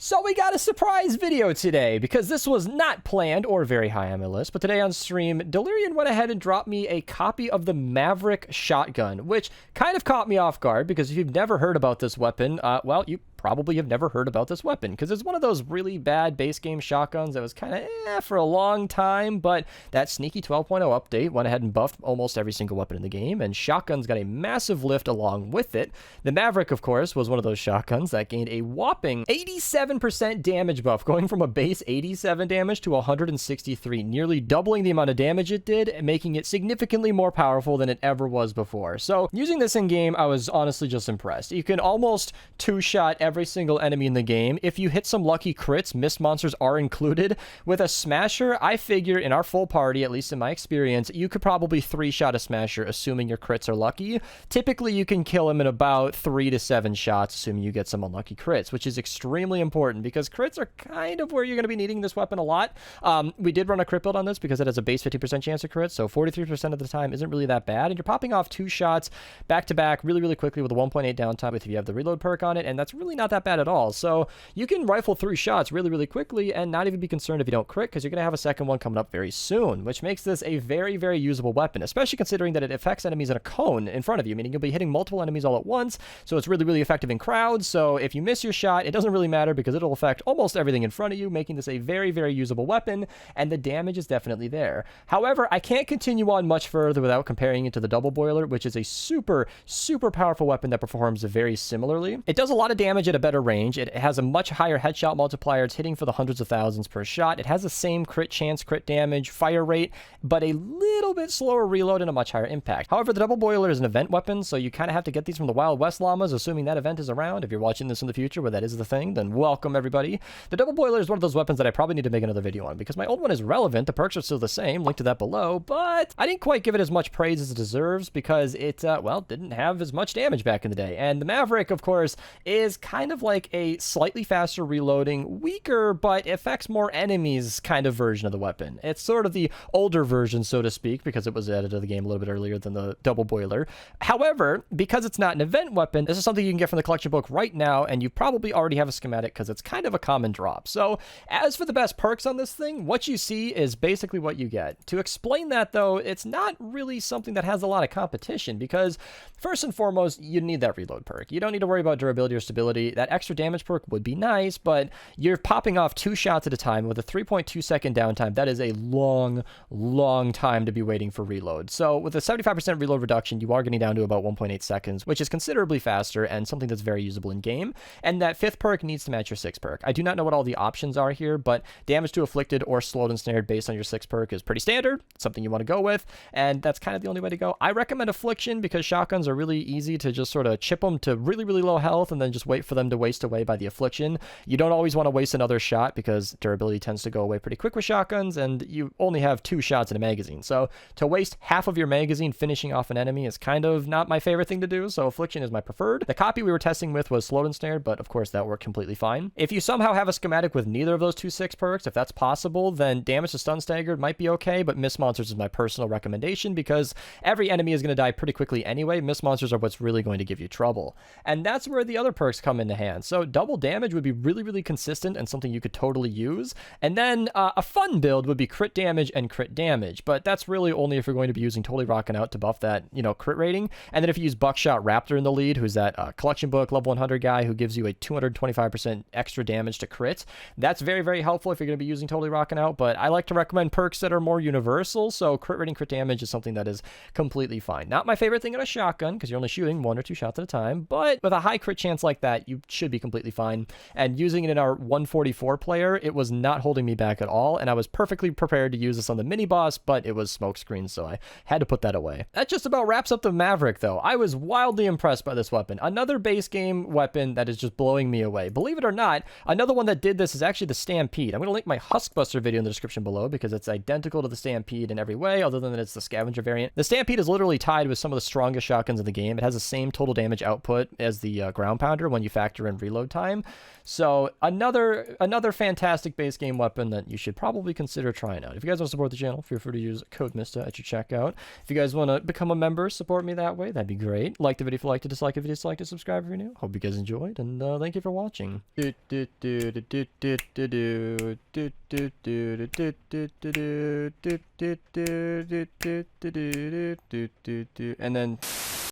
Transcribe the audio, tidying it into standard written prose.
So we got a surprise video today because this was not planned or very high on my list, but today on stream, Delirian went ahead and dropped me a copy of the Maverick shotgun, which kind of caught me off guard because if you've never heard about this weapon, well, you probably have never heard about this weapon because it's one of those really bad base game shotguns that was kind of for a long time, but that sneaky 12.0 update went ahead and buffed almost every single weapon in the game, and shotguns got a massive lift along with it. The Maverick, of course, was one of those shotguns that gained a whopping 87% damage buff, going from a base 87 damage to 163, nearly doubling the amount of damage it did, and making it significantly more powerful than it ever was before. So using this in game, I was honestly just impressed. You can almost two-shot every single enemy in the game. If you hit some lucky crits, mist monsters are included. With a smasher, I figure in our full party, at least in my experience, you could probably three-shot a smasher, assuming your crits are lucky. Typically, you can kill him in about 3 to 7 shots, assuming you get some unlucky crits, which is extremely important because crits are kind of where you're going to be needing this weapon a lot. We did run a crit build on this because it has a base 50% chance of crits, so 43% of the time isn't really that bad, and you're popping off 2 shots back-to-back really quickly with a 1.8 downtime if you have the reload perk on it, and that's really not that bad at all. So you can rifle through shots really quickly and not even be concerned if you don't crit because you're going to have a second one coming up very soon, which makes this a very usable weapon, especially considering that it affects enemies in a cone in front of you, meaning you'll be hitting multiple enemies all at once, so it's really effective in crowds. So if you miss your shot, it doesn't really matter because it'll affect almost everything in front of you, making this a very usable weapon, and the damage is definitely there. However, I can't continue on much further without comparing it to the double boiler, which is a super powerful weapon that performs very similarly. It does a lot of damage at a better range. It has a much higher headshot multiplier. It's hitting for the hundreds of thousands per shot. It has the same crit chance, crit damage, fire rate, but a little bit slower reload and a much higher impact. However, the double boiler is an event weapon, so you kind of have to get these from the Wild West llamas, assuming that event is around. If you're watching this in the future where that is the thing, then welcome everybody. The double boiler is one of those weapons that I probably need to make another video on because my old one is relevant. The perks are still the same, link to that below, but I didn't quite give it as much praise as it deserves because it, well, didn't have as much damage back in the day. And the Maverick, of course, is kind of like a slightly faster reloading, weaker, but affects more enemies kind of version of the weapon. It's sort of the older version, so to speak, because it was added to the game a little bit earlier than the double boiler. However, because it's not an event weapon, this is something you can get from the collection book right now, and you probably already have a schematic because it's kind of a common drop. So as for the best perks on this thing, what you see is basically what you get. To explain that, though, it's not really something that has a lot of competition because first and foremost, you need that reload perk. You don't need to worry about durability or stability. That extra damage perk would be nice, but you're popping off 2 shots at a time with a 3.2 second downtime. That is a long time to be waiting for reload. So with a 75% reload reduction, you are getting down to about 1.8 seconds, which is considerably faster and something that's very usable in game. And that 5th perk needs to match your 6th perk. I do not know what all the options are here, but damage to afflicted or slowed and snared based on your 6th perk is pretty standard. It's something you want to go with, and that's kind of the only way to go. I recommend affliction because shotguns are really easy to just sort of chip them to really low health and then just wait for them to waste away by the affliction. You don't always want to waste another shot because durability tends to go away pretty quick with shotguns, and you only have 2 shots in a magazine. So to waste half of your magazine finishing off an enemy is kind of not my favorite thing to do, so affliction is my preferred. The copy we were testing with was slowed and snared, but of course that worked completely fine. If you somehow have a schematic with neither of those 2 6 perks, if that's possible, then damage to stun staggered might be okay, but mist monsters is my personal recommendation because every enemy is going to die pretty quickly anyway. Mist monsters are what's really going to give you trouble, and that's where the other perks come into hand. So double damage would be really consistent and something you could totally use, and then a fun build would be crit damage and crit damage, but that's really only if you're going to be using Totally Rockin' Out to buff that, you know, crit rating. And then if you use Buckshot Raptor in the lead, who's that collection book level 100 guy who gives you a 225% extra damage to crits, that's very helpful if you're going to be using Totally Rockin' Out. But I like to recommend perks that are more universal, so crit rating, crit damage is something that is completely fine. Not my favorite thing in a shotgun because you're only shooting 1 or 2 shots at a time, but with a high crit chance like that, you should be completely fine. And using it in our 144 player, it was not holding me back at all, and I was perfectly prepared to use this on the mini boss, but it was smokescreen, so I had to put that away. That just about wraps up the Maverick, though. I was wildly impressed by this weapon. Another base game weapon that is just blowing me away. Believe it or not, another one that did this is actually the Stampede. I'm going to link my Huskbuster video in the description below because it's identical to the Stampede in every way, other than that it's the scavenger variant. The Stampede is literally tied with some of the strongest shotguns in the game. It has the same total damage output as the ground pounder when you factor in reload time. So another fantastic base game weapon that you should probably consider trying out. If you guys want to support the channel, feel free to use code Mista at your checkout. If you guys want to become a member, support me that way, that'd be great. Like the video if you liked it, dislike if you disliked it, subscribe if you're new. Hope you guys enjoyed, and thank you for watching. And then